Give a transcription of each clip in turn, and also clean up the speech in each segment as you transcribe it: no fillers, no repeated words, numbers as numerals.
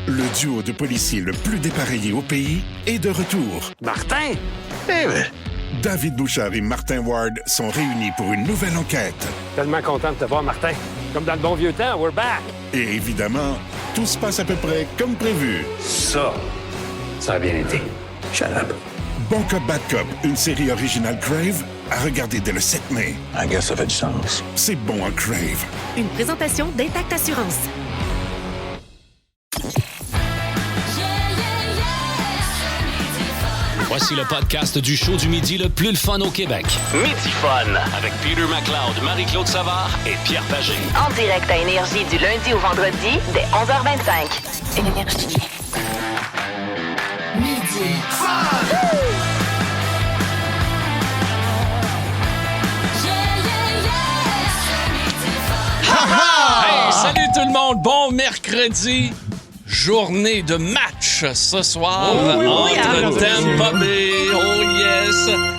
Le duo de policiers le plus dépareillé au pays est de retour. Martin? Eh ben. David Bouchard et Martin Ward sont réunis pour une nouvelle enquête. Tellement content de te voir, Martin. Comme dans le bon vieux temps, we're back. Et évidemment, tout se passe à peu près comme prévu. Ça a bien été. Shut up. Bon Cop, Bad Cop, une série originale Crave, à regarder dès le 7 mai. I guess ça fait du sens. C'est bon en Crave. Une présentation d'Intact Assurance. Voici le podcast du show du midi le plus le fun au Québec. Midi Fun Avec Peter McLeod, Marie-Claude Savard et Pierre Pagé. En direct à Énergie du lundi au vendredi dès 11h25. Énergie. Midi Fun! Hey, salut tout le monde, bon mercredi, journée de match ce soir entre Tampa Bay,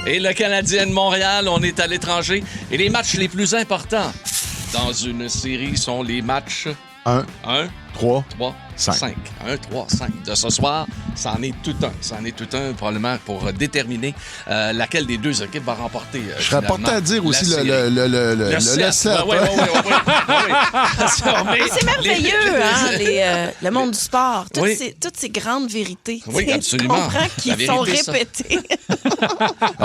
et le Canadien de Montréal. On est à l'étranger et les matchs les plus importants dans une série sont les matchs 1, 3, 5. 1, 3, 5 de ce soir. C'en est tout un, probablement, pour déterminer laquelle des deux équipes va remporter. je serais porté à dire aussi le 7. Oui. C'est merveilleux, le monde du sport. Toutes ces grandes vérités. Oui, absolument. Tu comprends qu'ils sont répétées.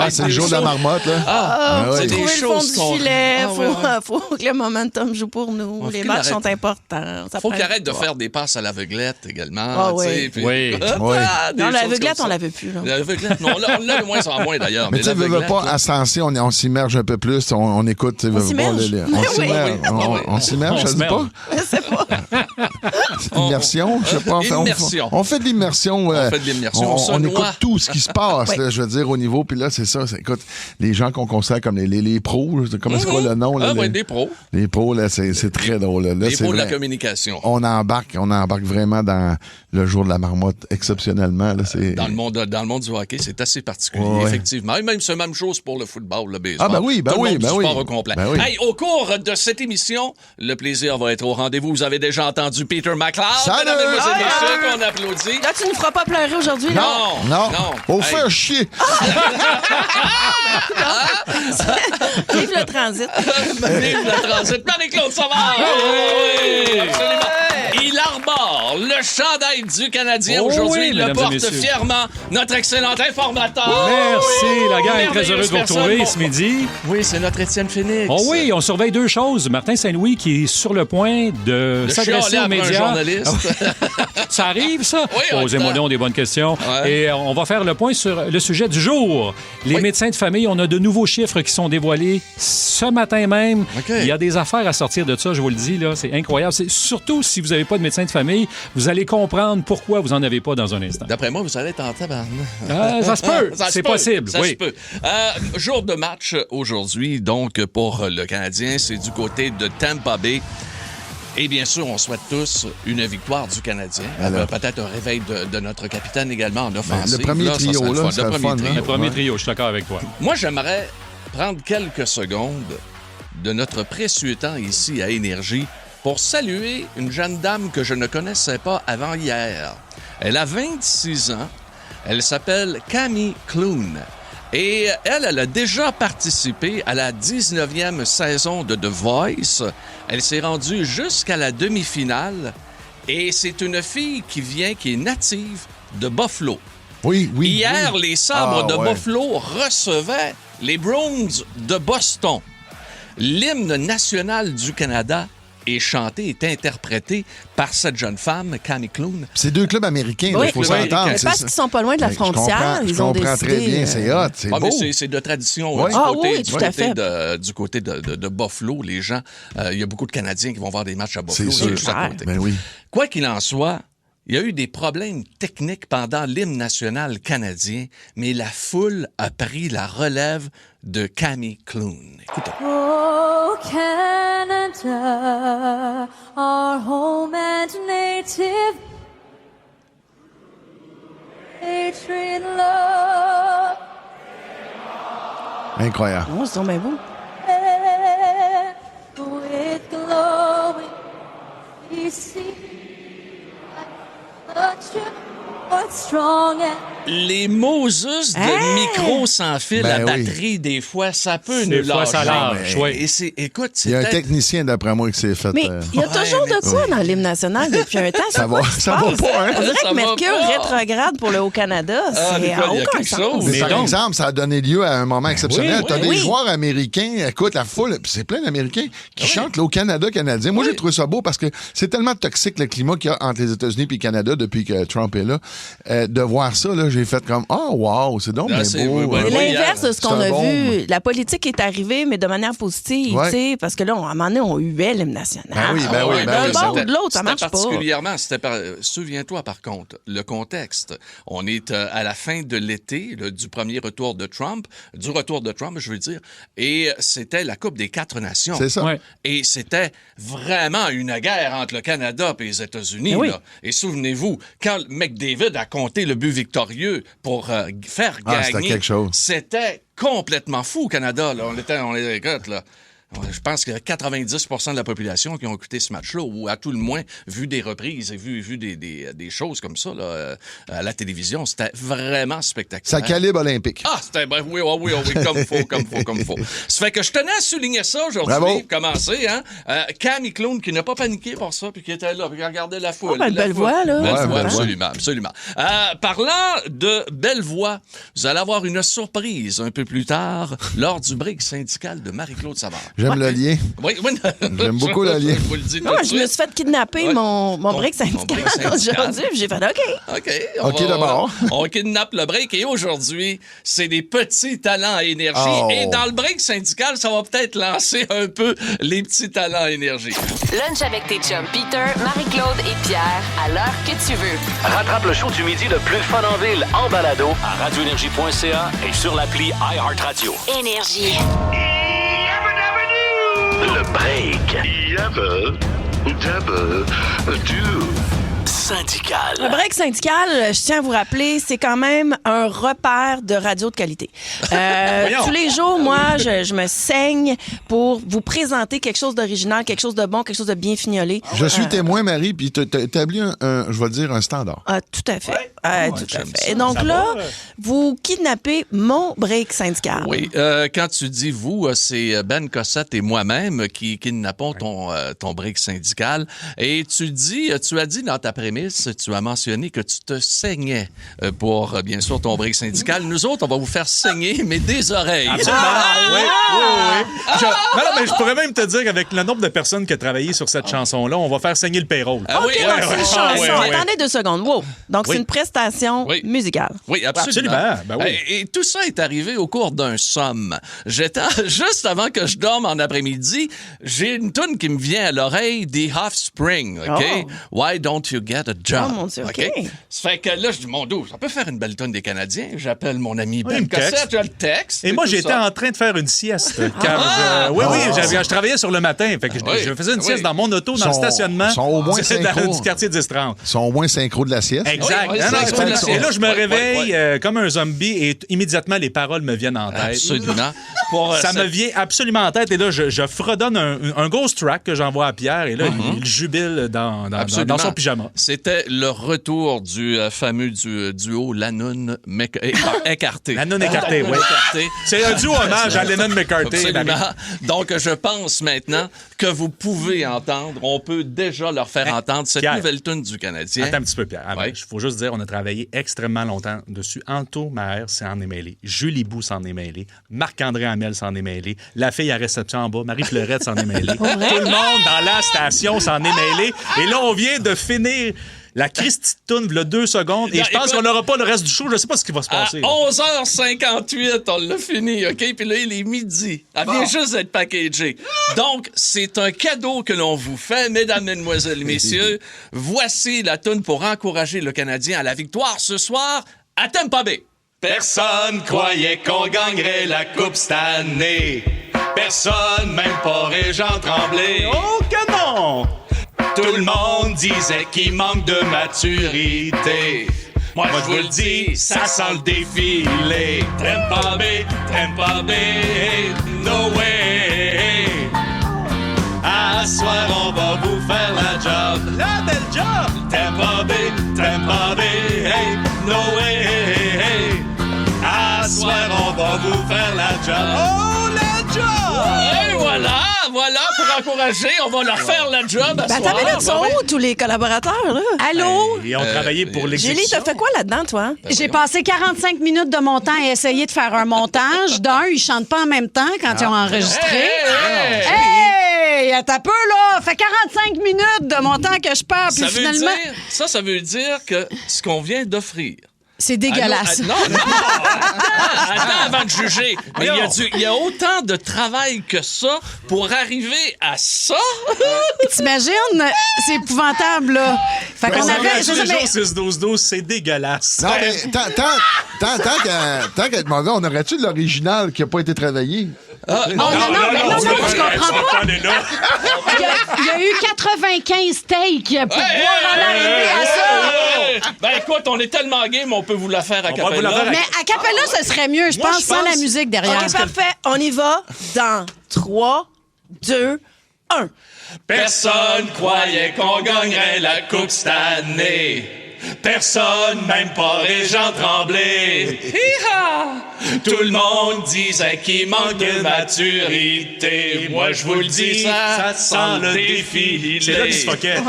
C'est le jour de la marmotte, là. Faut trouver le fond du filet. Ah, Faut que le momentum joue pour nous. Les matchs sont importants. Faut qu'il arrête de faire des passes à l'aveuglette également. Ah oui. Non, l'aveuglette, on la veut plus. L'aveuglette, non, on l'a de moins en moins d'ailleurs. Mais tu sais, veux pas, à ce temps-ci, on s'immerge un peu plus, on écoute. On s'immerge. On s'immerge, je dis pas? Je sais pas. Immersion, je sais pas. On fait de l'immersion. On écoute tout ce qui se passe, là, je veux dire, au niveau. Puis là, c'est ça. Écoute, les gens qu'on considère comme les pros, comment c'est quoi le nom? Là, des pros. Les pros, là, c'est très drôle. Là, les pros de la communication. On embarque vraiment dans le jour de la marmotte, exceptionnellement. Là, dans le monde du hockey, c'est assez particulier, effectivement. Et même, c'est la même chose pour le football, le baseball. Ah, ben oui, sport au complet. Hey, au cours de cette émission, le plaisir va être au rendez-vous. Vous avez déjà entendu Peter McLeod. Salut! Mesdames et messieurs, qu'on applaudit. Là, tu ne feras pas pleurer aujourd'hui, Non. Au fait chier. Vive le transit. Vive le transit. Marie-Claude Savard. Oui, absolument. Il arbore le chandail du Canadien aujourd'hui. Il le porte fièrement. Notre excellent informateur. Merci, la gang est très heureuse de vous retrouver ce midi. Oui, c'est notre Étienne Phoenix. Oh oui, on surveille deux choses. Martin Saint-Louis qui est sur le point de s'adresser aux médias. Journaliste. Ça arrive, ça? Oui, posez-moi donc des bonnes questions. Ouais. Et on va faire le point sur le sujet du jour. Les médecins de famille, on a de nouveaux chiffres qui sont dévoilés ce matin même. Okay. Il y a des affaires à sortir de ça, je vous le dis, là. C'est incroyable. Surtout si vous n'avez pas de médecin de famille, vous allez comprendre pourquoi vous n'en avez pas dans un instant. D'après moi, vous allez être en tabarnak. Ça se peut. C'est possible. Ça se peut. Jour de match aujourd'hui, donc, pour le Canadien, c'est du côté de Tampa Bay. Et bien sûr, on souhaite tous une victoire du Canadien. Peut-être un réveil de notre capitaine également en offensive. Le premier trio, là, c'est le fun. Le premier trio, je suis d'accord avec toi. Moi, j'aimerais prendre quelques secondes de notre précieux temps ici à Énergie pour saluer une jeune dame que je ne connaissais pas avant hier. Elle a 26 ans. Elle s'appelle Cammy Clune. Et elle a déjà participé à la 19e saison de The Voice. Elle s'est rendue jusqu'à la demi-finale. Et c'est une fille qui est native de Buffalo. Oui. Hier, les Sabres de Buffalo recevaient les Bruins de Boston. L'hymne national du Canada est chanté, est interprété par cette jeune femme, Cammy Clune. C'est deux clubs américains, il faut s'entendre. Parce qu'ils sont pas loin de la frontière. Je comprends très bien, c'est hot, c'est beau. Mais c'est de tradition du côté de Buffalo. Les gens, il y a beaucoup de Canadiens qui vont voir des matchs à Buffalo. C'est sûr. Juste à côté. Ben oui. Quoi qu'il en soit, il y a eu des problèmes techniques pendant l'hymne national canadien, mais la foule a pris la relève de Cammy Clune. Écoutons. Oh, Canada, our home and native, patriot love. Incroyable. Oh, c'est bien beau. With glowing, we see Les Moses de micro sans fil, la batterie, des fois, ça peut nous lâcher. Écoute, il y a un technicien, d'après moi, qui s'est fait... Mais il y a toujours de quoi dans l'hymne national depuis un temps. Ça va pas, hein? On dirait que Mercure rétrograde pour le Haut-Canada. C'est à aucun sens. Mais par exemple, ça a donné lieu à un moment exceptionnel. T'as des joueurs américains, écoute, la foule, c'est plein d'Américains qui chantent le Canada canadien. Moi, j'ai trouvé ça beau parce que c'est tellement toxique le climat qu'il y a entre les États-Unis et le Canada depuis que Trump est là. De voir ça, là, j'ai fait comme wow, c'est donc bien beau. C'est l'inverse de ce qu'on a vu. La politique est arrivée, mais de manière positive, tu sais, parce que là, à un moment donné, on huait l'hymne national. D'un bord ou de l'autre, ça marche particulièrement, souviens-toi par contre, le contexte. On est à la fin de l'été, du premier retour de Trump, je veux dire, et c'était la Coupe des 4 Nations. C'est ça. Ouais. Et c'était vraiment une guerre entre le Canada et les États-Unis. Là. Et souvenez-vous, quand McDavid a compté le but victorieux pour faire gagner, c'était complètement fou au Canada. Là. On les écoute, là. Je pense que 90% de la population qui ont écouté ce match-là, ou à tout le moins vu des reprises et vu des choses comme ça là, à la télévision, c'était vraiment spectaculaire. Ça calibre olympique. C'était oui, comme faut. Ça fait que je tenais à souligner ça aujourd'hui, pour commencer. Hein? Camille Clown qui n'a pas paniqué pour ça, puis qui était là, puis qui regardait la foule. Belle voix, là. Belle voix, absolument. Parlant de belle voix, vous allez avoir une surprise un peu plus tard lors du break syndical de Marie-Claude Savard. J'aime le lien. Oui. J'aime beaucoup le lien. Je me suis fait kidnapper mon break syndical aujourd'hui, puis j'ai fait OK, d'abord. On kidnappe le break et aujourd'hui, c'est des petits talents à énergie. Et dans le break syndical, ça va peut-être lancer un peu les petits talents à énergie. Lunch avec tes chums Peter, Marie-Claude et Pierre à l'heure que tu veux. Rattrape le show du midi le plus fun en ville en balado à radioénergie.ca et sur l'appli iHeartRadio. Énergie. Le break. Syndical. Le break syndical, je tiens à vous rappeler, c'est quand même un repère de radio de qualité. Tous les jours, moi, je me saigne pour vous présenter quelque chose d'original, quelque chose de bon, quelque chose de bien fignolé. Je suis témoin, Marie, puis tu as établi je vais dire, un standard. Tout à fait. Tout à fait. Et donc là, vous kidnappez mon break syndical. Oui, quand tu dis vous, c'est Ben Cossette et moi-même qui kidnappons ton break syndical. Et tu as dit dans ta prémisse, tu as mentionné que tu te saignais pour, bien sûr, ton break syndical. Nous autres, on va vous faire saigner, mais des oreilles. Absolument. Oui. Mais je pourrais même te dire qu'avec le nombre de personnes qui ont travaillé sur cette chanson-là, on va faire saigner le payroll. C'est une chanson. Attendez 2 secondes. Wow. Donc, c'est une prestation musicale. Oui, absolument. Ben oui. Et tout ça est arrivé au cours d'un somme. Juste avant que je dorme en après-midi, j'ai une toune qui me vient à l'oreille des Offspring, OK? Why don't you get a job? Oh, mon Dieu, OK. Ça fait que là, je dis, mon Dieu, ça peut faire une belle tonne des Canadiens. J'appelle mon ami Ben Cossette, j'ai le texte. Et moi, j'étais en train de faire une sieste. Car je travaillais sur le matin. Fait que je faisais une sieste dans mon auto, dans le stationnement. Sont au moins du quartier 10-30. Ils sont au moins synchro de la sieste. Exact. Et là, je me réveille comme un zombie et immédiatement, les paroles me viennent en tête. Absolument. Ça me vient absolument en tête. Et là, je fredonne un ghost track que j'envoie à Pierre. Et là, il jubile dans son pyjama. C'était le retour du fameux duo Lennon-McCartney. Lennon-McCartney, oui. C'est un duo hommage à Lennon-McCartney. Absolument. Donc, je pense maintenant que vous pouvez entendre, on peut déjà leur faire entendre cette nouvelle tune du Canadien. Attends un petit peu, Pierre. Il faut juste dire, on a travaillé extrêmement longtemps dessus. Anto Maher s'en est mêlé. Julie Bou s'en est mêlé. Marc-André Hamel s'en est mêlé. La fille à réception en bas, Marie Fleurette s'en est mêlée. Tout le monde dans la station s'en est mêlé. Et là, on vient de finir la Christie de toune, 2 secondes, et je pense qu'on n'aura pas le reste du show. Je ne sais pas ce qui va se passer. À 11h58, on l'a fini, OK? Puis là, il est midi. Elle vient juste d'être packagée. Donc, c'est un cadeau que l'on vous fait, mesdames, mesdemoiselles, messieurs. Voici la toune pour encourager le Canadien à la victoire ce soir à Tampa Bay. Personne croyait qu'on gagnerait la Coupe cette année. Personne, même pas Régent Tremblay. Oh que non! Tout le monde disait qu'il manque de maturité. Moi je vous le dis, ça sent le défilé. Tampa Bay, no way. À soir, on va vous faire la job. La belle job! Tampa Bay, Tampa Bay, hey, no way, hey, hey. À soir, on va vous faire la job. Oh, la job! Et voilà, pour encourager, on va leur faire la job à soir. T'as vu, ils sont où, tous les collaborateurs, là? Allô? Ils ont travaillé pour l'exécution. Julie, t'as fait quoi là-dedans, toi? J'ai passé 45 minutes de mon temps à essayer de faire un montage. D'un, ils chantent pas en même temps quand ils ont enregistré. Hey! T'as peu, là! Fait 45 minutes de mon temps que je perds, puis finalement... Ça veut dire que ce qu'on vient d'offrir... C'est dégueulasse. Non, attends avant de juger. Mais il y a autant de travail que ça pour arriver à ça. T'imagines? C'est épouvantable, là. Fait qu'on avait... Tous les jours 6-12-12, c'est dégueulasse. Non, mais tant qu'à être mauvais, on aurait-tu de l'original qui n'a pas été travaillé? Non, je comprends pas. Il y a eu 95 takes pour pouvoir en arriver à ça. Ben écoute, on est tellement game, on peut vous la faire à cappella. Mais à cappella, ce serait mieux, je pense, sans la musique derrière. OK, parfait. On y va dans 3, 2, 1. Personne croyait qu'on gagnerait la coupe cette année. Personne, même pas Régent Tremblay. Hi-ha! Tout le monde disait qu'il manque de maturité. Moi, je vous le dis, ça sent le défilé. C'est là qu'ils se foquaient.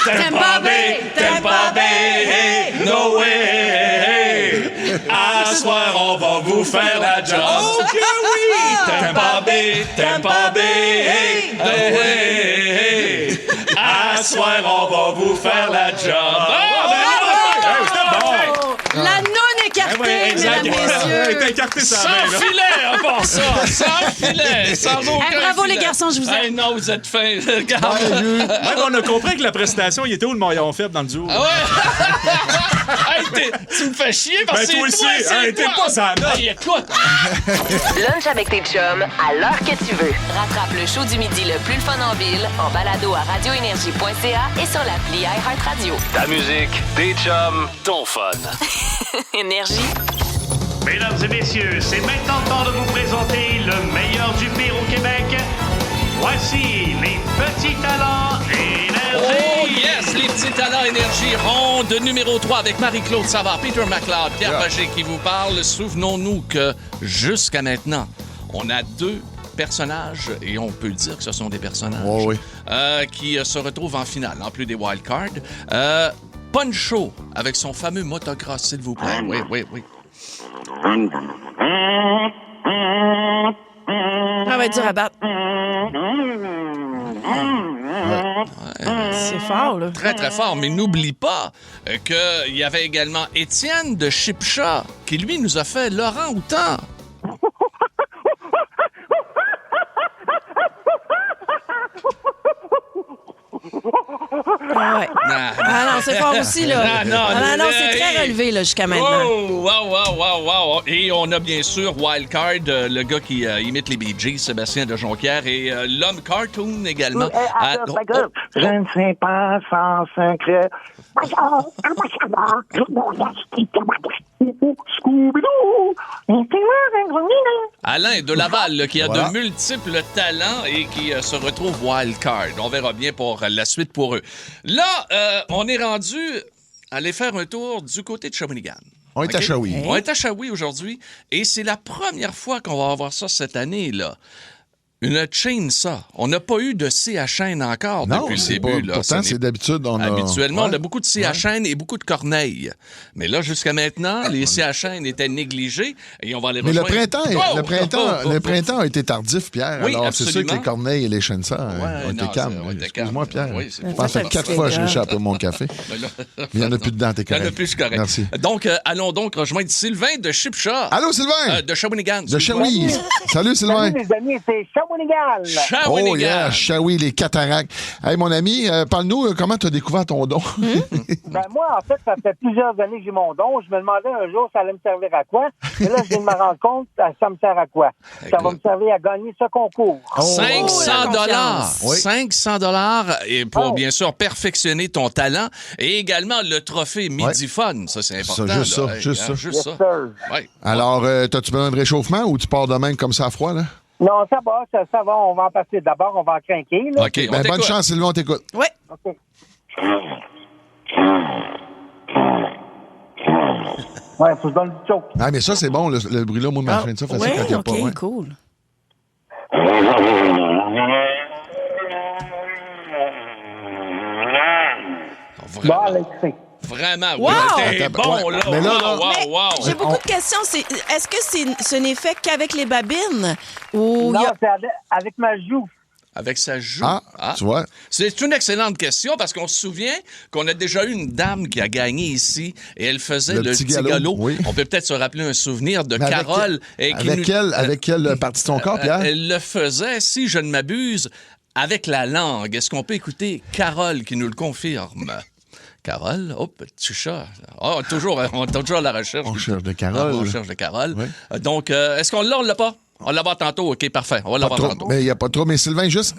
Tampa Bay, Tampa Bay, hey, no way. À soir, on va vous faire la job. Oh que oui! Tampa Bay, Tampa Bay, hey, no way. À soir, on va vous faire la job. La non-écartée, mesdames, messieurs. Elle est écartée, ça. Sans filet, à part ça. Sans filet. Sans aucun bravo, filet. les garçons, je vous aime. Non, vous êtes fins. Même on a compris que la prestation, il était où le maillon faible dans le duo? Ah ouais? Tu me fais chier parce que toi c'est aussi. T'es pas ça, là. Écoute. Lunch avec tes chums à l'heure que tu veux. Rattrape le show du midi le plus le fun en ville en balado à radioénergie.ca et sur l'appli iHeartRadio. Ta musique, tes chums, ton fun. Énergie. Mesdames et messieurs, c'est maintenant le temps de vous présenter le meilleur du pire au Québec. Voici les petits talents Énergie. Oh yes, les petits talents Énergie. Ronde numéro 3 avec Marie-Claude Savard, Peter McLeod, Pierre Pagé qui vous parle. Souvenons-nous que jusqu'à maintenant, on a 2 personnages, et on peut dire que ce sont des personnages, qui se retrouvent en finale, en plus des wildcards. Poncho, avec son fameux motocross, s'il vous plaît. Oui. Ça va être dur à battre. C'est fort, là. Très, très fort. Mais n'oublie pas qu'il y avait également Étienne de Chipcha, qui, lui, nous a fait Laurent Houtan. Non, c'est fort aussi, là. Non, c'est très relevé, là, jusqu'à maintenant. Wow. Et on a bien sûr Wildcard, le gars qui imite les Bee Gees, Sébastien de Jonquière, et l'homme cartoon également. Je ne sais pas sans secret. Alain de Laval, là, qui a de multiples talents et qui se retrouve wildcard. On verra bien pour la suite pour eux. Là, on est rendu à aller faire un tour du côté de Shawinigan. On est à Shawi. On est à Shawi aujourd'hui et c'est la première fois qu'on va avoir ça cette année, là. Une chainsaw. On n'a pas eu de scie à chaîne encore depuis le début. Là. Pourtant, c'est d'habitude. Habituellement, on a beaucoup de scie à chaîne et beaucoup de corneilles. Mais là, jusqu'à maintenant, les scies à chaîne étaient négligées et on va les rejoindre. Mais le printemps a été tardif, Pierre. Oui, alors, absolument. c'est sûr que les corneilles et les chainsaws ont été calmes. Excuse-moi, Pierre. Oui, je pense que 4 fois que j'ai échappé mon café. Mais il n'y en a plus dedans, t'es correct. Il n'y en a plus, je suis correct. Merci. Donc, allons donc rejoindre Sylvain de Chipcha. Allô, Sylvain! De Shawinigan. De Shawi. Salut, Sylvain. Salut, les amis, c'est Shawinigan. Oh yeah, Shawi, les cataractes. Hey, mon ami, parle-nous, comment tu as découvert ton don? Ben moi, en fait, ça fait plusieurs années que j'ai mon don. Je me demandais un jour ça allait me servir à quoi. Et là, je viens de me rendre compte, ça me sert à quoi. Ça va me servir à gagner ce concours. $500. 500 et pour, bien sûr, perfectionner ton talent. Et également le trophée Midifun. Ça, c'est important. Juste ça. Ouais. Alors, t'as-tu besoin de réchauffement ou tu pars de même comme ça à froid, là? Non, ça va. On va en passer d'abord. On va en craquer. Là. OK. Bonne chance, Sylvain, on t'écoute. Oui. OK. Ouais, faut se donner du choke. Ah, mais ça, c'est bon, le bruit-là, moi, ma chaîne, ça, facile quand il n'y a pas. Ouais, cool. Bon, Alexis. Vraiment, wow! Oui, t'es bon, là. Mais là, Wow. J'ai beaucoup de questions. Est-ce que ce n'est fait qu'avec les babines? Ou Non, c'est avec ma joue. Avec sa joue. Ah, tu vois. C'est une excellente question parce qu'on se souvient qu'on a déjà eu une dame qui a gagné ici et elle faisait le petit galop. Oui. On peut peut-être se rappeler un souvenir de Carole. Avec quelle partie de son corps, Pierre? Elle le faisait, si je ne m'abuse, avec la langue. Est-ce qu'on peut écouter Carole qui nous le confirme? Carole, petit chat. On est toujours à la recherche. On cherche de Carole. On cherche de Carole. Oui. Donc, est-ce qu'on l'a, on l'a pas? On va l'avoir tantôt. OK, parfait. On va l'avoir tantôt. Mais il n'y a pas trop. Mais Sylvain, juste,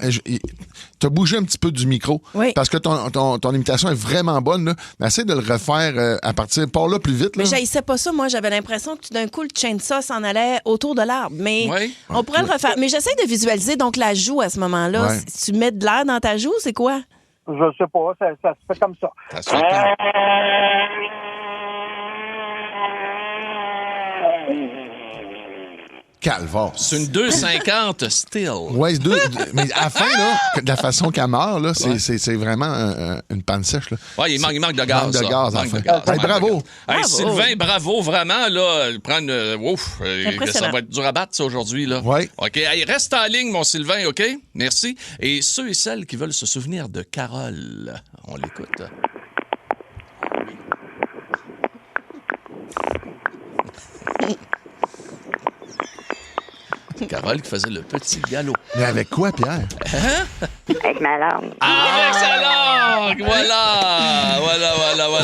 tu as bougé un petit peu du micro. Oui. Parce que ton imitation est vraiment bonne. Là. Mais essaie de le refaire à partir. Pars là plus vite. Là. Mais j'haïssais pas ça. Moi, j'avais l'impression que tout d'un coup, le chainsaw s'en allait autour de l'arbre. Mais on pourrait le refaire. Mais j'essaie de visualiser donc la joue à ce moment-là. Ouais. Tu mets de l'air dans ta joue, c'est quoi? Je sais pas, ça se fait comme ça. Ça se fait comme... Calvaire. C'est une 2,50 still. Oui, mais à la fin, là, de la façon qu'elle meurt, là, c'est vraiment une panne sèche. Oui, il manque de gaz. Manque de gaz, à la fin. Bravo. Hey, Sylvain, bravo, vraiment. Là, ça va être dur à battre, ça, aujourd'hui. Là. Oui. OK, hey, reste en ligne, mon Sylvain, OK? Merci. Et ceux et celles qui veulent se souvenir de Carole, on l'écoute. Carole qui faisait le petit galop. Mais avec quoi, Pierre? Hein? Avec ma langue. Ah, avec sa langue! Voilà.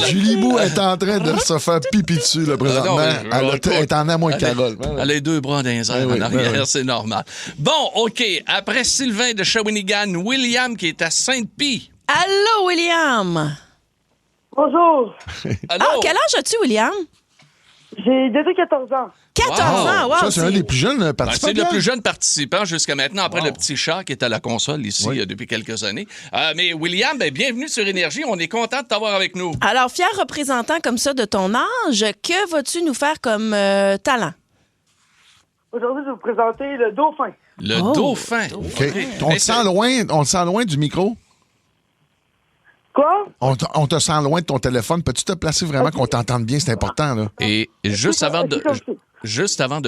Julie Bou est en train de se faire pipi dessus, là, présentement. Elle est en amour avec Carole. Elle a les deux bras dans les airs en arrière, c'est normal. Bon, OK. Après Sylvain de Shawinigan, William qui est à Sainte-Pie. Allô, William! Bonjour! Allô? Ah, quel âge as-tu, William? J'ai déjà 14 ans. 14 ans, wow! Ça, c'est un des plus jeunes participants. C'est le plus jeune participant jusqu'à maintenant, après le petit chat qui est à la console ici depuis quelques années. Mais William, bienvenue sur Énergie. On est content de t'avoir avec nous. Alors, fier représentant comme ça de ton âge, que vas-tu nous faire comme talent? Aujourd'hui, je vais vous présenter le dauphin. Le dauphin. OK. On te sent loin du micro? Quoi? On te sent loin de ton téléphone. Peux-tu te placer vraiment qu'on t'entende bien? C'est important, là. Et juste avant de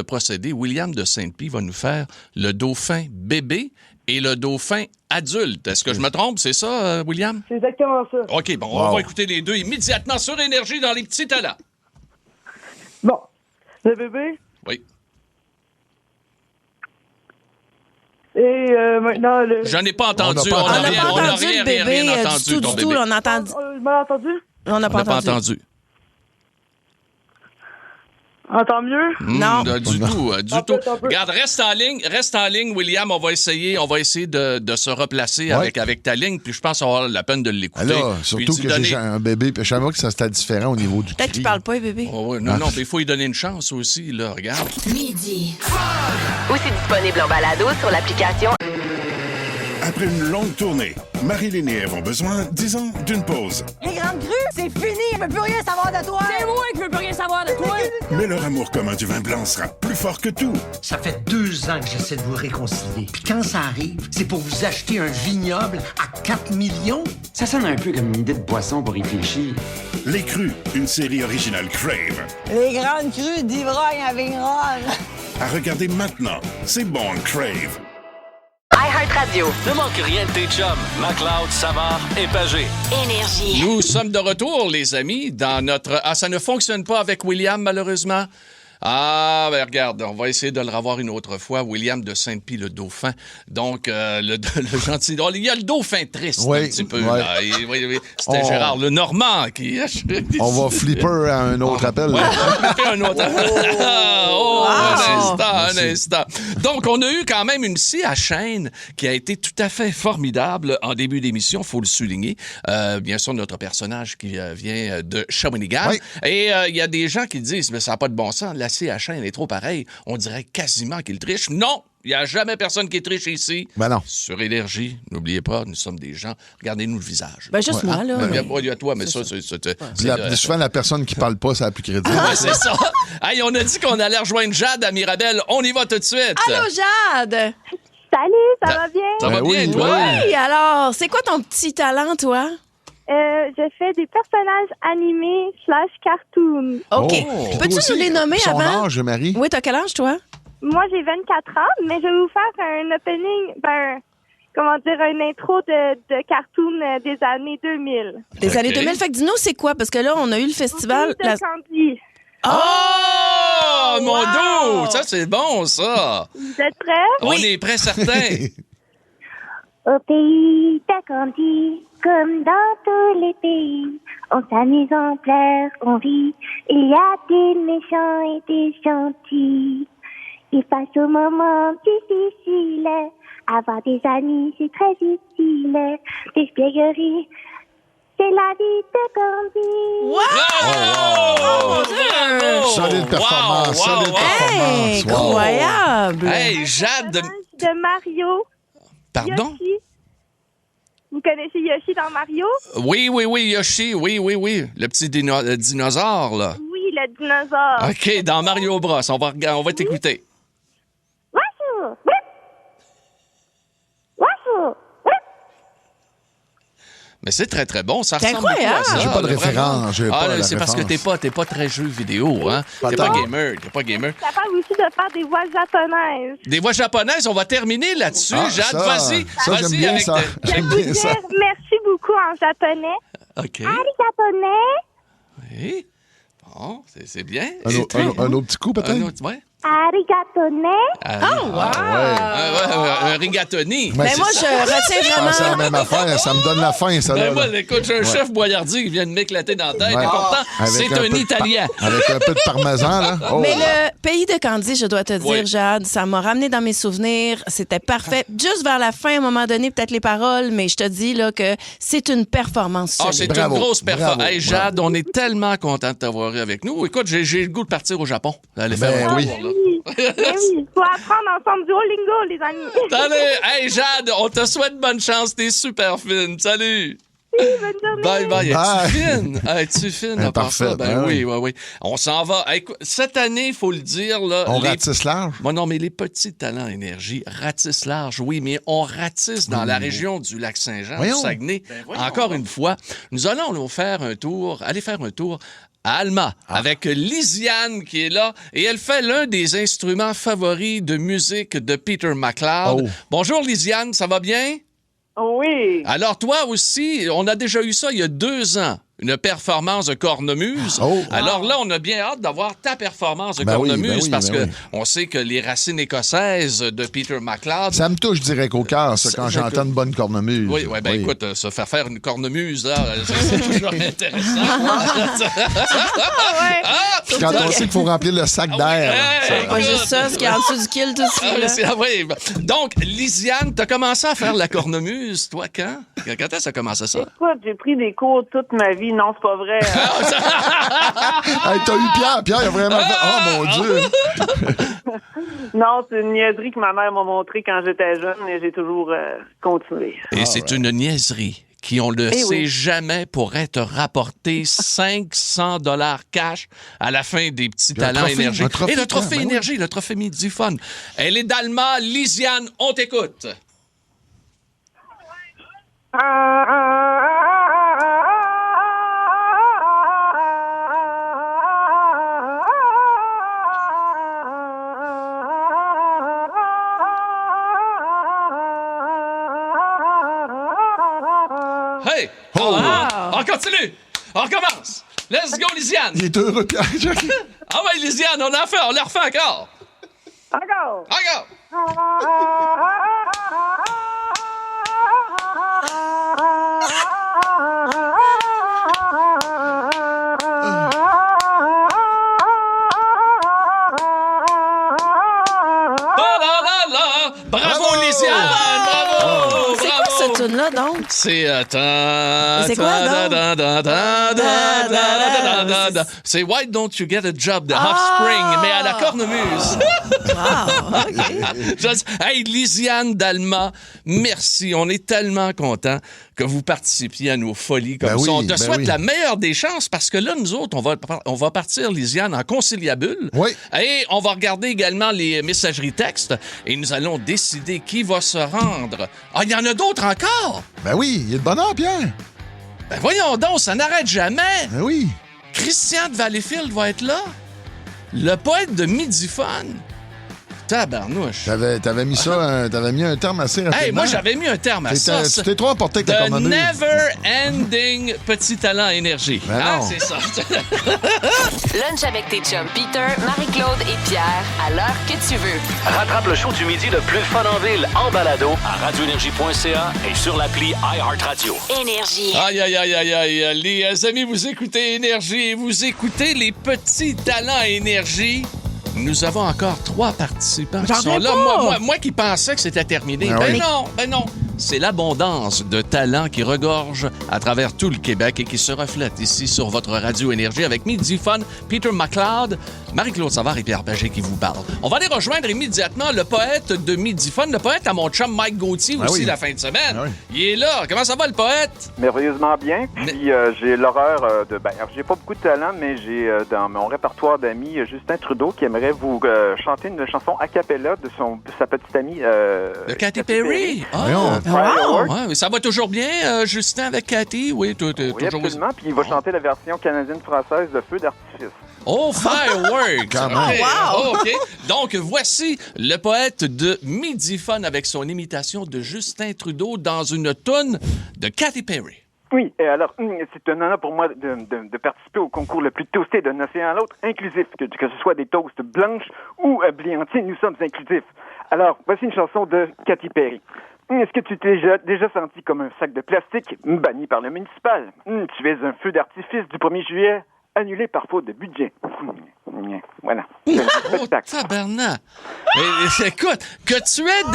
procéder, William de Sainte-Pie va nous faire le dauphin bébé et le dauphin adulte. Est-ce que je me trompe? C'est ça, William? C'est exactement ça. OK, bon, on va écouter les deux immédiatement sur Énergie dans les petits talents. Bon, le bébé. Oui. Et maintenant, le... J'en ai pas entendu. On n'a pas entendu le bébé du tout. On a entendu. Vous m'avez entendu? On n'a pas entendu. Entends mieux? Non. Du tout. Regarde, reste en ligne, William. On va essayer de se replacer avec ta ligne, puis je pense avoir la peine de l'écouter. Alors, surtout que j'ai un bébé, puis je savais que ça c'était différent au niveau du cri. Peut-être qu'il parle pas, bébé. Oh, non, mais il faut lui donner une chance aussi, là, regarde. Midi. Aussi disponible en balado sur l'application. Après une longue tournée, Marilyn et Ève ont besoin, disons, d'une pause. Les grandes crues, c'est fini! Je veux plus rien savoir de toi! C'est moi qui veux plus rien savoir de toi! Mais leur amour commun du vin blanc sera plus fort que tout. Ça fait 2 ans que j'essaie de vous réconcilier. Puis quand ça arrive, c'est pour vous acheter un vignoble à 4 millions? Ça sonne un peu comme une idée de boisson pour réfléchir. Les Crus, une série originale Crave. Les grandes crues d'ivrogne à Vigneronne. À regarder maintenant. C'est bon, Crave. iHeartRadio. Ne manque rien de tes chums. McLeod, Savard et Pagé. Énergie. Nous sommes de retour, les amis, dans notre... Ah, ça ne fonctionne pas avec William, malheureusement. Ah, ben regarde, on va essayer de le revoir une autre fois. William de Sainte-Pie, le dauphin. Donc, le gentil... Il y a le dauphin triste un petit peu. Ouais. Là. C'était Gérard Lenormand qui... On va flipper à un autre appel. Ouais, on va flipper un autre appel. Un instant. Donc, on a eu quand même une scie à chaîne qui a été tout à fait formidable en début d'émission, il faut le souligner. Bien sûr, notre personnage qui vient de Shawinigan. Oui. Et il y a des gens qui disent, mais ça n'a pas de bon sens, la scie à chaîne est trop pareille. On dirait quasiment qu'il triche. Non! Il n'y a jamais personne qui triche ici. Ben non. Sur Énergie, n'oubliez pas, nous sommes des gens. Regardez-nous le visage. Ben juste moi, là. Il y a toi, mais ça, c'est souvent, la personne qui parle pas, c'est la plus crédible. Ouais, c'est ça. Hey, on a dit qu'on allait rejoindre Jade à Mirabel. On y va tout de suite. Allô, Jade! Salut, ça va bien? Ça va bien, toi? Oui, alors, c'est quoi ton petit talent, toi? Je fais des personnages animés / cartoon. OK. Peux-tu nous les nommer Son avant? âge, Marie? Oui, t'as quel âge, toi? Moi, j'ai 24 ans, mais je vais vous faire un opening, une intro de cartoon des années 2000. Des années 2000. Fait que dis-nous, c'est quoi? Parce que là, on a eu le festival... De Candy. Oh, mon dos! Ça, c'est bon, ça! Vous êtes prêts? On est prêts, certains. Au pays de Candy, comme dans tous les pays, on s'amuse, on pleure, on rit. Il y a des méchants et des gentils. Et face aux moments difficiles, avoir des amis, c'est très utile. L'espièglerie, c'est la vie de Candy. Wow! Solide performance, solide performance. Incroyable! Hey, Jade de Mario. Pardon? Yoshi. Vous connaissez Yoshi dans Mario? Oui, Yoshi, oui. Le petit dinosaure, là. Oui, le dinosaure. OK, dans Mario Bros. On va t'écouter. Wahoo! Mais c'est très, très bon. Ça C'est ressemble beaucoup à ça. J'ai pas de référence. C'est parce que t'es pas très jeu vidéo, hein? T'es pas gamer. Je suis capable aussi de faire des voix japonaises. Des voix japonaises, on va terminer là-dessus. Jade, vas-y. J'aime bien ça. J'aime bien ça. Merci beaucoup en japonais. OK. Arigatone. Oui. Bon, c'est bien. Un autre petit coup, peut-être? Un autre, ouais. Arigatone. Un rigatoni. Mais moi, je retiens vraiment... C'est la même affaire. Ça me donne la faim, ça. Moi, écoute, j'ai un chef boyardier qui vient de m'éclater dans la tête. Et pourtant, c'est un Italien. Avec un peu de parmesan, là. Oh. Mais le pays de Candy, je dois te dire, Jade, ça m'a ramené dans mes souvenirs. C'était parfait. Juste vers la fin, à un moment donné, peut-être les paroles, mais je te dis là que c'est une performance solide. C'est une grosse performance. Hey, Jade, on est tellement content de t'avoir avec nous. Écoute, j'ai le goût de partir au Japon. Allez faire un tour, là. Oui, il faut apprendre ensemble du Duolingo, les amis. Salut! Hey, Jade, on te souhaite bonne chance. T'es super fine. Salut! Oui, bonne journée. Bye. Es-tu fine? Es-tu fine à part ça? Ben oui. On s'en va. Hey, cette année, il faut le dire. Là, on ratisse large? Non, mais les petits talents énergie ratissent large, oui, mais on ratisse dans la région du Lac-Saint-Jean, du Saguenay. Encore une fois, nous allons aller faire un tour à Alma, avec Lisiane qui est là, et elle fait l'un des instruments favoris de musique de Peter McLeod. Bonjour Lisiane, ça va bien? Oui. Alors toi aussi, on a déjà eu ça il y a 2 ans. Une performance de cornemuse. Alors là, on a bien hâte d'avoir ta performance de cornemuse parce que on sait que les racines écossaises de Peter McLeod... Ça me touche direct au cœur, ça, quand j'entends une bonne cornemuse. Oui, écoute, se faire une cornemuse, là, c'est toujours intéressant. Quand on sait qu'il faut remplir le sac d'air. C'est pas juste ça, ce qui est en dessous du kilt aussi. Donc, Lisiane, t'as commencé à faire la cornemuse, toi, quand? Quand est-ce que ça a commencé ça? Écoute, j'ai pris des cours toute ma vie. Non, c'est pas vrai. T'as eu Pierre. Pierre, il a vraiment fait... Oh, mon Dieu! Non, c'est une niaiserie que ma mère m'a montrée quand j'étais jeune et j'ai toujours continué. Et c'est une niaiserie qui, on le sait jamais, pourrait te rapporter 500 $ cash à la fin des petits talents énergie. Et le trophée énergie, le trophée Midi Fun. Elle est d'Alma. Lisiane, on t'écoute. Hey! On continue! On recommence! Let's go, Lisiane! Il est heureux, Pierre. Ah ouais, Lisiane, on le refait encore! Encore! Bravo, Lisiane! Bravo! C'est quoi cette tune-là, donc? C'est... C'est quoi, donc? C'est Why Don't You Get a Job de Offspring, mais à la cornemuse. Hey, Lisiane Dalma, merci. On est tellement contents que vous participiez à nos folies comme ça. On te souhaite la meilleure des chances parce que là, nous autres, on va partir, Lisiane, en conciliabule. Oui. Et on va regarder également les messageries textes et nous allons décider qui va se rendre. Ah, il y en a d'autres encore? Ben oui, il y a de bonheur, Pierre. Ben voyons donc, ça n'arrête jamais. Ben oui. Christian de Valleyfield va être là. Le poète de Midifone. Tabarnouche. T'avais mis ça, t'avais mis un terme assez rapidement. Hey, moi, j'avais mis un terme à ça. Tu t'es trop emporté avec ta commande. Never-ending petit talent énergie. Ben c'est ça. Lunch avec tes chums Peter, Marie-Claude et Pierre, à l'heure que tu veux. Rattrape le show du midi le plus fun en ville en balado à radioénergie.ca et sur l'appli iHeartRadio. Énergie. Aïe, aïe, aïe, aïe, aïe. Les amis, vous écoutez Énergie et vous écoutez les petits talents énergie. Nous avons encore 3 participants qui sont là. Moi qui pensais que c'était terminé. Ben non. C'est l'abondance de talents qui regorge à travers tout le Québec et qui se reflète ici sur votre radio Énergie avec Midi Fun, Peter McLeod, Marie-Claude Savard et Pierre Pagé qui vous parlent. On va aller rejoindre immédiatement le poète de Midi Fun, le poète à mon chum Mike Gauthier aussi la fin de semaine. Il est là. Comment ça va, le poète? Merveilleusement bien. Puis j'ai l'horreur de... j'ai pas beaucoup de talent, mais j'ai dans mon répertoire d'amis Justin Trudeau qui aimerait vous chanter une chanson a cappella de sa petite amie... de Katy Perry. Ouais, ça va toujours bien, Justin, avec Katy? Oui, toujours... absolument. Puis il va chanter la version canadienne-française de Feu d'artifice. Oh, Fireworks! OK. Donc, voici le poète de Midi Fun avec son imitation de Justin Trudeau dans une toune de Katy Perry. Oui, et alors, c'est un honneur pour moi de participer au concours le plus toasté d'un océan à l'autre, inclusif, que ce soit des toasts blanches ou bliantiers, nous sommes inclusifs. Alors, voici une chanson de Katy Perry. Est-ce que tu t'es déjà senti comme un sac de plastique banni par le municipal? Tu es un feu d'artifice du 1er juillet annulé par faute de budget. Voilà. Oh, tabarnak! Écoute, que tu aies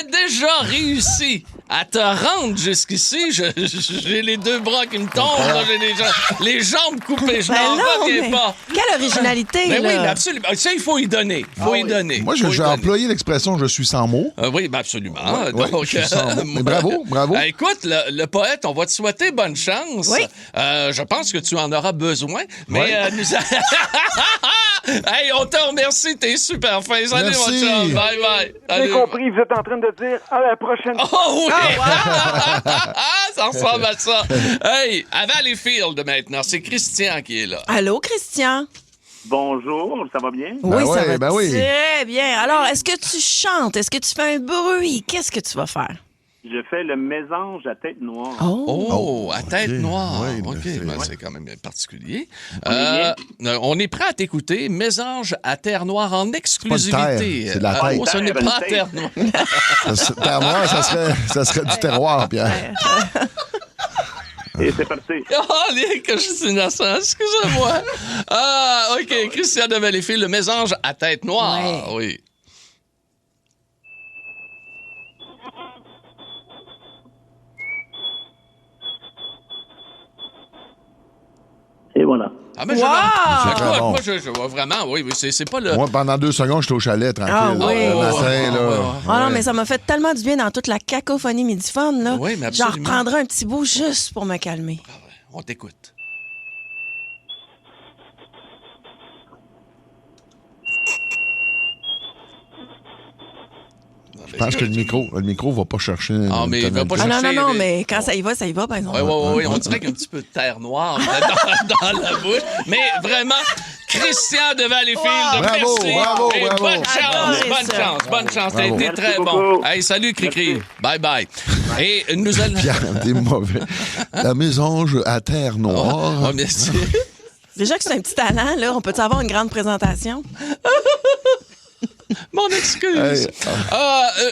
déjà réussi à te rendre jusqu'ici, j'ai les 2 bras qui me tombent, là, j'ai les jambes coupées, je n'en reviens pas. Quelle originalité, là! Oui, absolument. Ça, il faut y donner. Moi, je vais employer l'expression « je suis sans mots ». Oui, absolument. Donc, je suis sans mots. Mais bravo. Écoute, le poète, on va te souhaiter bonne chance. Oui. Je pense que tu en auras besoin, mais hey, on te remercie, t'es super fin. Salut, mon chum. Bye, bye. J'ai compris, vous êtes en train de dire à la prochaine. Oh oui! Ça ressemble à ça. Hey, à Valleyfield maintenant, c'est Christian qui est là. Allô, Christian? Bonjour, ça va bien? Oui, ça va très bien. Alors, est-ce que tu chantes? Est-ce que tu fais un bruit? Qu'est-ce que tu vas faire? Je fais le mésange à tête noire. Oh, à tête noire. OK, c'est quand même particulier. On est prêt à t'écouter. Mésange à terre noire en exclusivité. C'est de la terre. Ce n'est pas terre noire. Terre noire, ça serait du terroir, Pierre. Et c'est parti. Oh, que je suis innocent, excusez-moi. OK, Christian de Valleyfield, le mésange à tête noire. Oui. Et voilà. Ah, mais moi, je vois vraiment, oui, c'est pas le... Moi, pendant 2 secondes, j'étais au chalet, tranquille. Non, mais ça m'a fait tellement du bien dans toute la cacophonie Midifone, là. Oui, mais j'en reprendrai un petit bout juste pour me calmer. On t'écoute. Je pense que le micro va pas chercher. Ah, mais il va pas chercher. Non, mais quand ça y va, par exemple. Oui, on dirait qu'il y a un petit peu de terre noire dans la bouche. Mais vraiment, Christian de Valleyfield, merci. Bravo. Bonne chance. T'as été très bon. Hey, salut, Cricri. Bye. Et nous allons... Pierre, t'es mauvais. La mésange à terre noire. Oh, merci. Déjà que c'est un petit talent, là, on peut-tu avoir une grande présentation? Mon excuse.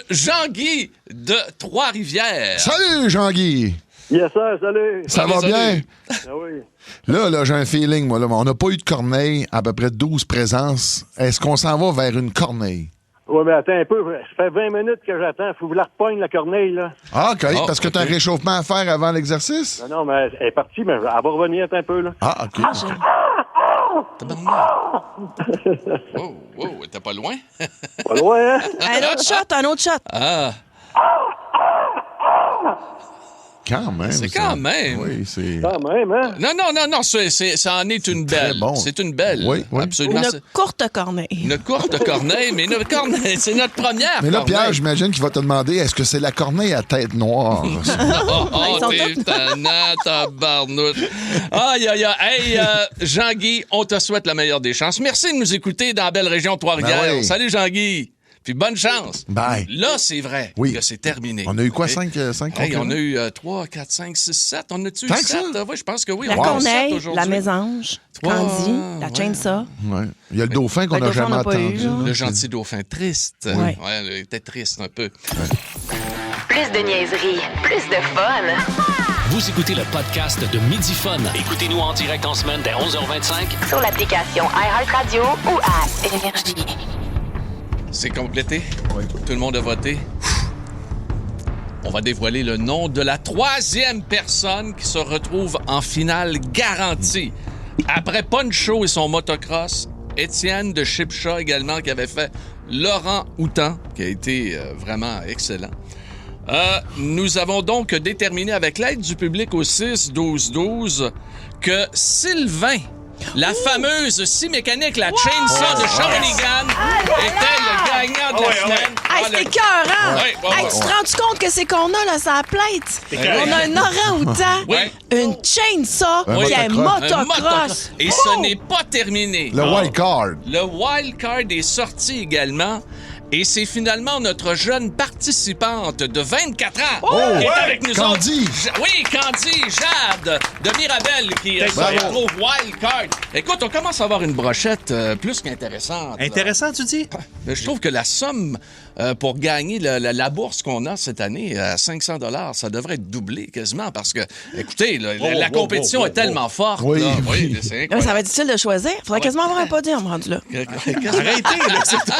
Jean-Guy de Trois-Rivières. Salut, Jean-Guy. Yes, sir, salut. Ça va bien? Ah oui. Là, j'ai un feeling, moi. Là, on n'a pas eu de corneille, à peu près 12 présences. Est-ce qu'on s'en va vers une corneille? Oui, mais attends un peu. Ça fait 20 minutes que j'attends. Faut que je la repogne, la corneille, là. Ah, OK. Parce que tu as un réchauffement à faire avant l'exercice? Non, mais elle est partie, mais elle va revenir attends un peu, là. Ah, OK. Wow, t'es pas loin? Pas loin, hein? Un autre shot. Ah. Quand même. C'est quand même. Oui, c'est... Quand même, hein? Non, ça en est une belle. Bon. C'est une belle. Oui. Absolument. Une courte corneille. Une courte corneille, mais une corneille, c'est notre première. Mais là, corneille. Pierre, j'imagine qu'il va te demander, est-ce que c'est la corneille à tête noire? T'es tannant, tabarnouche. Aïe. Hey, Jean-Guy, on te souhaite la meilleure des chances. Merci de nous écouter dans la belle région de Trois-Rivières. Ben oui. Salut, Jean-Guy. Puis bonne chance. Bye. Là, c'est vrai que c'est terminé. On a eu quoi, okay? 5 hey, on a eu 3, 4, 5, 6, 7. On a-tu eu 7? Oui, je pense que oui. La on a eu corneille, 7 aujourd'hui. la mésange, Candy, la chainsaw. Ouais. Il y a le dauphin qu'on n'a jamais entendu. Le gentil dauphin triste. Oui. Ouais, il était triste un peu. Plus de niaiserie, plus de fun. Vous écoutez le podcast de Midi Fun. Écoutez-nous en direct en semaine dès 11h25 sur l'application iHeartRadio ou à Énergie. C'est complété. Oui. Tout le monde a voté. On va dévoiler le nom de la 3e personne qui se retrouve en finale garantie. Après Poncho et son motocross, Étienne de Chipcha également qui avait fait Laurent Houtan, qui a été vraiment excellent. Nous avons donc déterminé avec l'aide du public au 6-12-12 que Sylvain, la fameuse scie mécanique, la chainsaw de Shawinigan, était le gagnant de la semaine. Hey, c'était écœurant! Tu te rends compte que c'est qu'on a là, ça plate? On a un orang-outan, une chainsaw qui est motocross. Et ce n'est pas terminé. Le wild card. Le wild card est sorti également. Et c'est finalement notre jeune participante de 24 ans qui est avec nous Candy. autres. Oui, Candy, Jade de Mirabel qui se retrouve wild card. Écoute, on commence à avoir une brochette plus qu'intéressante. Intéressant, tu dis? Je trouve que la somme pour gagner la bourse qu'on a cette année à 500 $, ça devrait être doublé quasiment parce que, écoutez, la compétition est tellement forte. Oui, là. oui. C'est ça va être difficile de choisir. Il faudrait quasiment avoir un podium rendu là. Arrêtez, là. C'est tout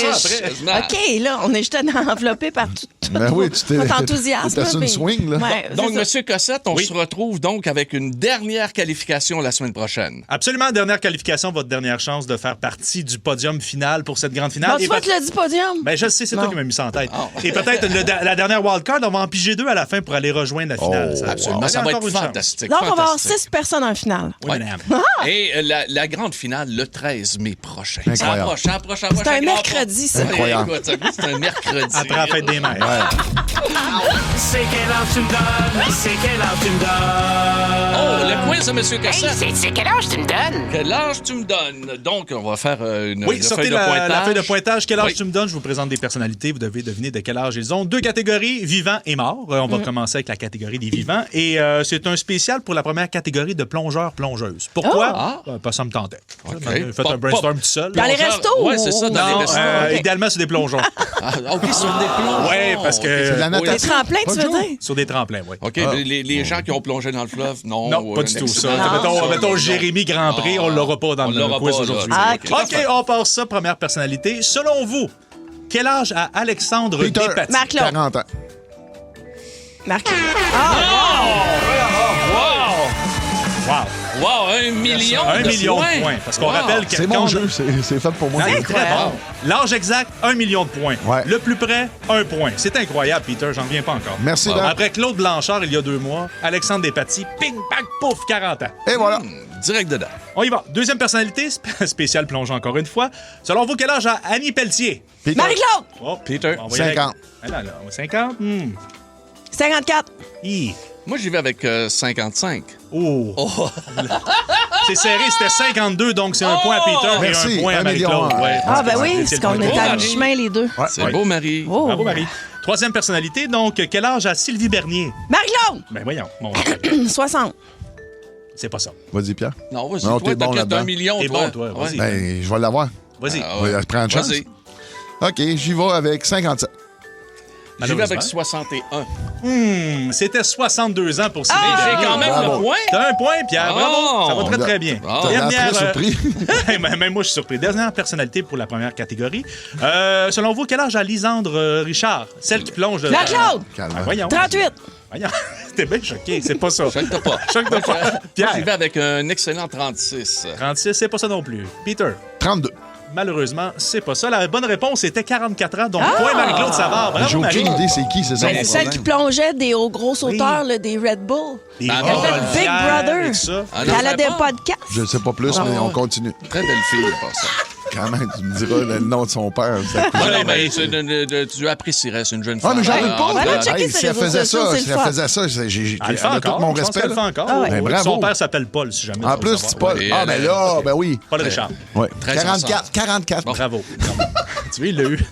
OK, là, on est juste enveloppé par tout notre enthousiasme. T'as une swing, là. Ouais, donc, M. Cossette, on se retrouve donc avec une dernière qualification la semaine prochaine. Absolument, dernière qualification, votre dernière chance de faire partie du podium final pour cette grande finale. Bon, tu vois que tu l'as dit podium? Ben, je sais, c'est toi qui m'as mis ça en tête. Et peut-être la dernière wildcard, on va en piger 2 à la fin pour aller rejoindre la finale. Absolument, ça va être fantastique. Donc, on va avoir 6 personnes en finale. Oui, Et la grande finale, le 13 mai prochain. Incroyable. Ça approche. C'est un mercredi, ça. Incroyable. Écoute, c'est un mercredi. Après la fête des mères. C'est quel âge tu me donnes? C'est quel âge tu me donnes? Oh, le quiz de M. Cossette. Hey, c'est quel âge tu me donnes? Quel âge tu me donnes? Donc, on va faire une sortez feuille de pointage. La feuille de pointage. Quel âge tu me donnes? Je vous présente des personnalités. Vous devez deviner de quel âge ils ont. 2 catégories, vivants et morts. On va commencer avec la catégorie des vivants. Et c'est un spécial pour la première catégorie de plongeurs-plongeuses. Pourquoi? Parce que ça me tentait. Okay. Faites un brainstorm tout seul. Dans les restos? Oui, c'est ça, dans les restos. Idéalement, sur des plongeons. OK, sur des plongeons. Oui, parce que... Des tremplins, tu veux dire? Sur des tremplins, oui. OK, les gens qui ont plongé dans le fleuve, non. Non, pas du tout ça. Mettons Jérémy Grandpré, on l'aura pas dans le quiz aujourd'hui. OK, on passe ça. Première personnalité. Selon vous, quel âge a Alexandre Despatie? Marc-Claude. 40 ans. Marc-Claude. Wow, 1 million de points. Parce qu'on rappelle que... C'est mon jeu, c'est fait pour moi. C'est très bon. L'âge exact, 1 million de points. Ouais. Le plus près, 1 point. C'est incroyable, Peter, j'en reviens pas encore. Merci, Dan. Après Claude Blanchard, il y a 2 mois, Alexandre Despatie, ping, bang, pouf, 40 ans. Et voilà. Direct dedans. On y va. Deuxième personnalité, spécial plonge encore une fois. Selon vous, quel âge a Annie Pelletier? Peter. Marie-Claude. Oh, Peter. 50. 50? 54. Moi, j'y vais avec 55. Oh! C'est serré, c'était 52, donc c'est un point à Peter merci, et un point à Marie-Claude. Ouais. Ah, ben oui, c'est qu'on est à mi-chemin, les deux. Ouais. C'est beau, Marie. Oh. Bravo, Marie. Troisième personnalité, donc, quel âge a Sylvie Bernier? Marie-Claude. Ben voyons. Bon, 60. c'est pas ça. Vas-y, Pierre. Non, vas-y, Non, toi, t'es bon t'as là-dedans. 1 million, T'es toi. bon, toi, vas-y. Ben, je vais l'avoir. Vas-y. Je vais prendre une chance. Vas-y. OK, j'y vais avec 57. J'y vais avec 61. C'était 62 ans pour Sylvie. J'ai quand même le point. T'as un point, Pierre. Bravo. Ça va très, très bien. Dernière, très surpris. Même moi, je suis surpris. Dernière personnalité pour la première catégorie. Selon vous, quel âge a Lisandre Richard? Celle qui plonge... Claude! Voyons. 38! Voyons. T'es bien choqué. C'est pas ça. Choque-toi pas. Choque-toi pas. Pierre. J'y vais avec un excellent 36. 36, c'est pas ça non plus. Peter. 32. Malheureusement, c'est pas ça. La bonne réponse était 44 ans. Donc, point Marie-Claude Savard. Bravo, J'ai aucune idée c'est qui, c'est ça. C'est celle qui plongeait des gros sauteurs, là, des Red Bull. Elle a fait Big Brother. Elle a des podcasts. Je ne sais pas plus, mais on continue. Très belle fille, pour ça. Quand même, tu me diras le nom de son père. Tu apprécierais, c'est une jeune femme. Ah, mais j'en veux pas. Si elle faisait ça, j'ai tout mon respect. Elle le fait encore. Son père s'appelle Paul, si jamais. En plus, c'est Paul. Ah, ben là, ben oui. Paul Richard. 44. Bravo. Tu vois, il l'a eu.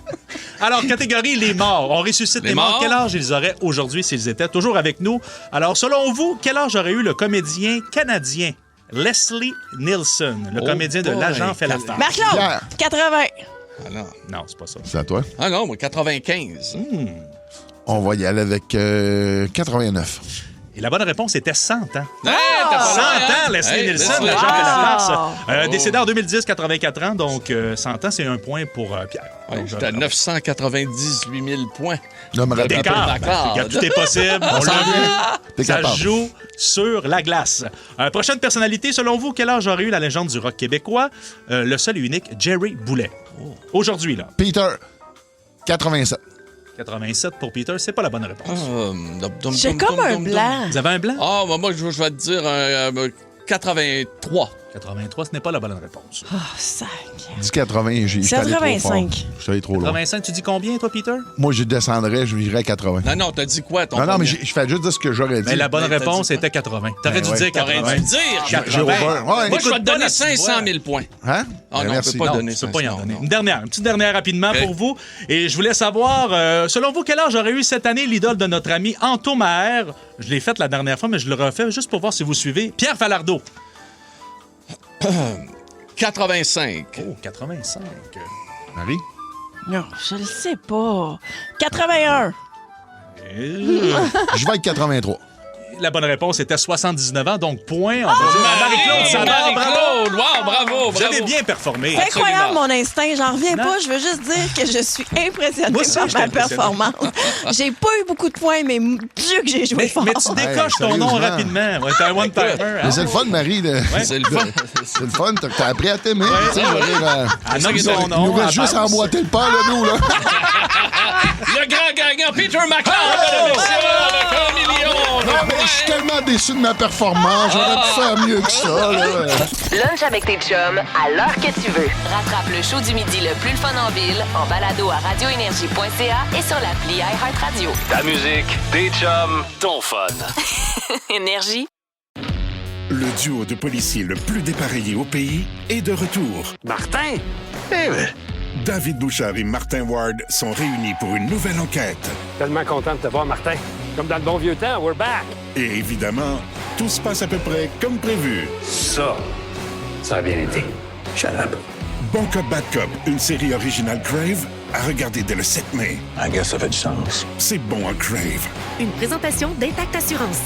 Alors, catégorie les morts. On ressuscite les morts. Quel âge ils auraient aujourd'hui s'ils étaient toujours avec nous? Alors, selon vous, quel âge aurait eu le comédien canadien Leslie Nielsen, le comédien de L'Agent fait l'affaire? Marc-Claude, 80. Ah non. Non, c'est pas ça. C'est à toi? Ah non, moi, 95. On va y aller avec 89. Et la bonne réponse était 100 ans. 100 ans, Leslie Nielsen, L'Agent fait la farce. Décédé en 2010, 84 ans, donc 100 ans, c'est un point pour Pierre. J'étais à 998 000 points. D'écart. Tout est possible. On l'a vu. Ça joue sur la glace. Prochaine personnalité, selon vous, quel âge aurait eu la légende du rock québécois? Le seul et unique Jerry Boulet. Aujourd'hui, là. Peter, 87. 87 pour Peter, c'est pas la bonne réponse. J'ai comme un blanc. Vous avez un blanc? Ah, moi, je vais te dire 83. 83, ce n'est pas la bonne réponse. Oh, sac. Dis 80, j'ai C'est 85. Je suis allé trop loin. 85, tu dis combien, toi, Peter? Moi, je descendrais, je irais 80. Non, t'as dit quoi, ton Non, mais je fais juste dire ce que j'aurais dit. Mais la bonne réponse était 80. T'aurais dû dire 80. T'aurais dû dire 80. Moi, je vais te donner 500 000 points. Hein? Ah non, merci. je peux pas donner 500 000. Une petite dernière rapidement pour vous. Et je voulais savoir, selon vous, quel âge aurait eu cette année l'idole de notre ami Anto Maher? Je l'ai faite la dernière fois, mais je le refais juste pour voir si vous suivez. Pierre Falardeau. 85. Oh, 85. Marie? Non, je le sais pas. 81. Je vais être 83. La bonne réponse était 79 ans, donc point. On va dire à Marie-Claude Savard. Bravo! Wow, bravo! Vous avez bien performé. C'est incroyable, mon instinct. J'en reviens pas. Je veux juste dire que je suis impressionnée par ma performance. J'ai pas eu beaucoup de points, mais Dieu que j'ai joué fort. Mais tu décoches ton nom rapidement. Ouais, t'es un one-timer. Mais c'est le fun, Marie. C'est le fun. C'est le fun. T'as appris à t'aimer. Il nous reste juste à emboîter le pas, là, nous. Là. Le grand gagnant, Peter McLeod, le million. Je suis tellement déçu de ma performance. J'aurais pu faire mieux que ça. Là. Lunch avec tes chums à l'heure que tu veux. Rattrape le show du midi le plus le fun en ville en balado à radioénergie.ca et sur l'appli iHeartRadio. Ta musique, tes chums, ton fun. Énergie. Le duo de policiers le plus dépareillé au pays est de retour. Martin? David Bouchard et Martin Ward sont réunis pour une nouvelle enquête. Tellement content de te voir, Martin. Comme dans le bon vieux temps, we're back. Et évidemment, tout se passe à peu près comme prévu. Ça a bien été. Shut up. Bon Cop, Bad Cop, une série originale Crave, à regarder dès le 7 mai. I guess ça fait du sens. C'est bon à Crave. Une présentation d'Intact Assurance.